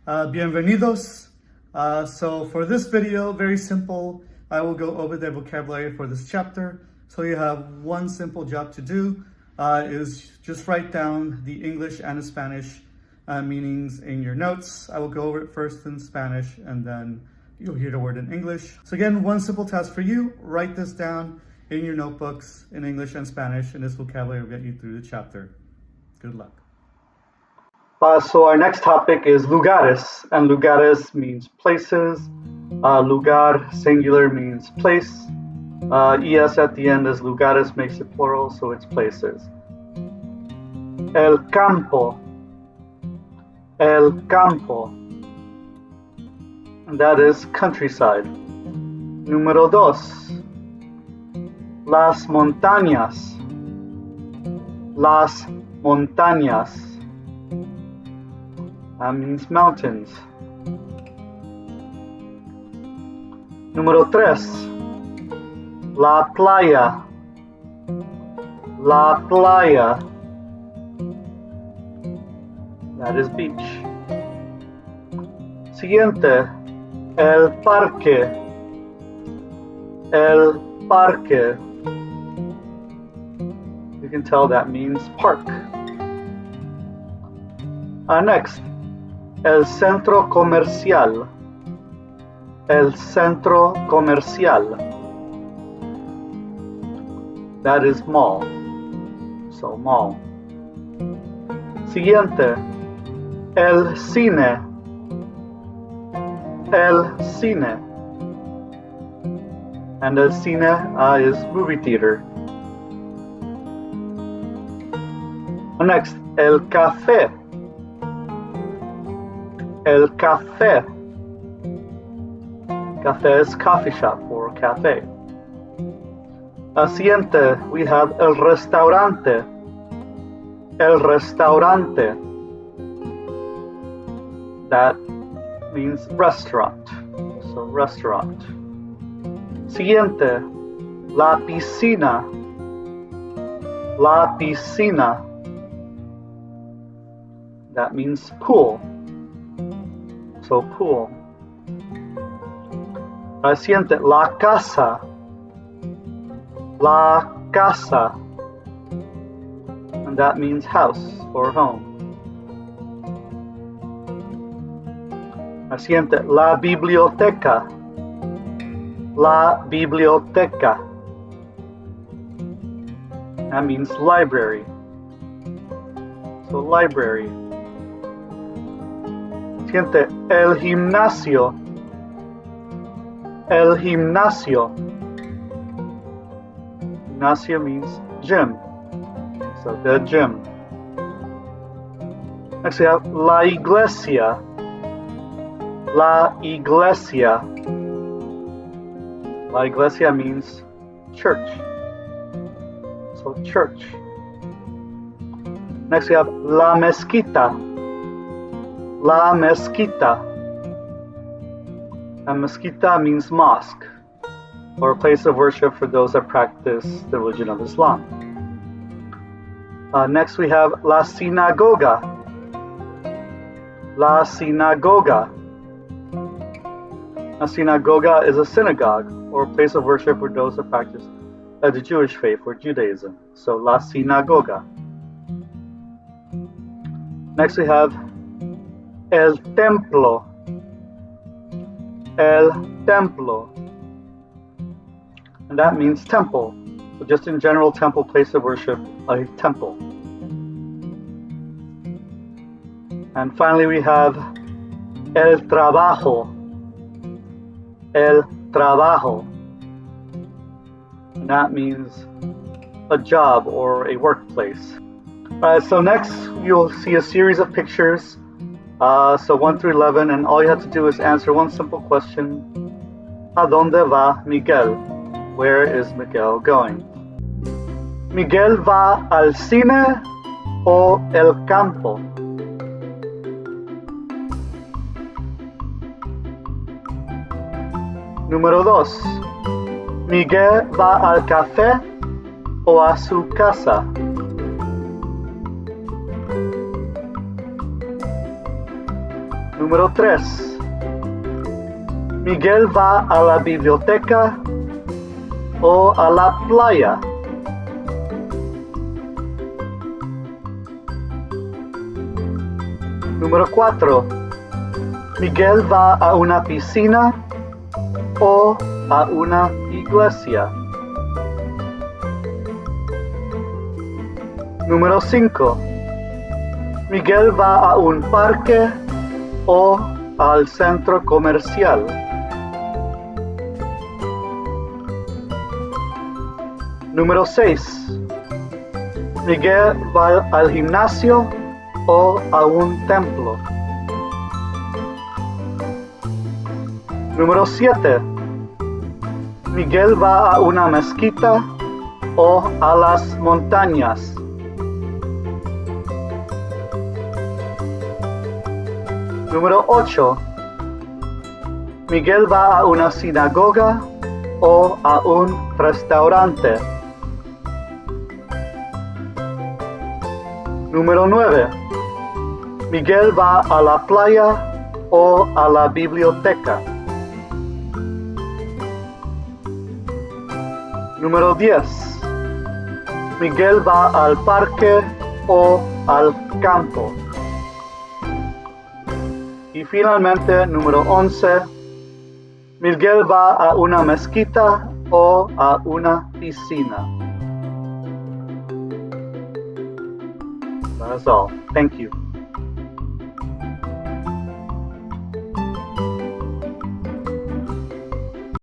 Bienvenidos. So for this video, very simple, I will go over the vocabulary for this chapter. So you have one simple job to do, is just write down the English and the Spanish meanings in your notes. I will go over it first in Spanish and then you'll hear the word in English. So again, one simple task for you, write this down in your notebooks in English and Spanish, and this vocabulary will get you through the chapter. Good luck. So our next topic is lugares, and lugares means places. Lugar, singular, means place. Es at the end is lugares, makes it plural, so it's places. El campo, and that is countryside. Número dos, las montañas, that means mountains. Número tres, la playa, that is beach. Siguiente, el parque, you can tell that means park. Next, el centro comercial, that is mall, so mall. Siguiente, el cine, and el cine is movie theater. Next, el café, Café is coffee shop or cafe. Siguiente, we have el restaurante, that means restaurant, so restaurant. Siguiente, la piscina, that means pool, so pool. Siguiente, la casa, and that means house or home. Siguiente, la biblioteca, that means library, so library. Siguiente, el gimnasio, Gimnasio means gym, so the gym. Next we have la iglesia, La iglesia means church, so church. Next we have la mezquita, and mezquita means mosque, or a place of worship for those that practice the religion of Islam. Next we have la sinagoga, A synagoga is a synagogue, or a place of worship for those that practice the Jewish faith or Judaism, so la sinagoga. Next we have el templo, and that means temple. So just in general, temple, place of worship, a temple. And finally we have el trabajo, and that means a job or a workplace. So next you'll see a series of pictures, so 1 through 11, and all you have to do is answer one simple question. ¿A dónde va Miguel? Where is Miguel going? Miguel va al cine o el campo? Número 2. Miguel va al café o a su casa? Número 3. Miguel va a la biblioteca o a la playa. Número 4. Miguel va a una piscina o a una iglesia. Número 5. Miguel va a un parque o al centro comercial. Número 6. Miguel va al gimnasio o a un templo. Número 7. Miguel va a una mezquita o a las montañas. Número 8. Miguel va a una sinagoga o a un restaurante. Número 9. Miguel va a la playa o a la biblioteca. Número 10. Miguel va al parque o al campo. Y finalmente, número 11. Miguel va a una mezquita o a una piscina. That's all. Thank you.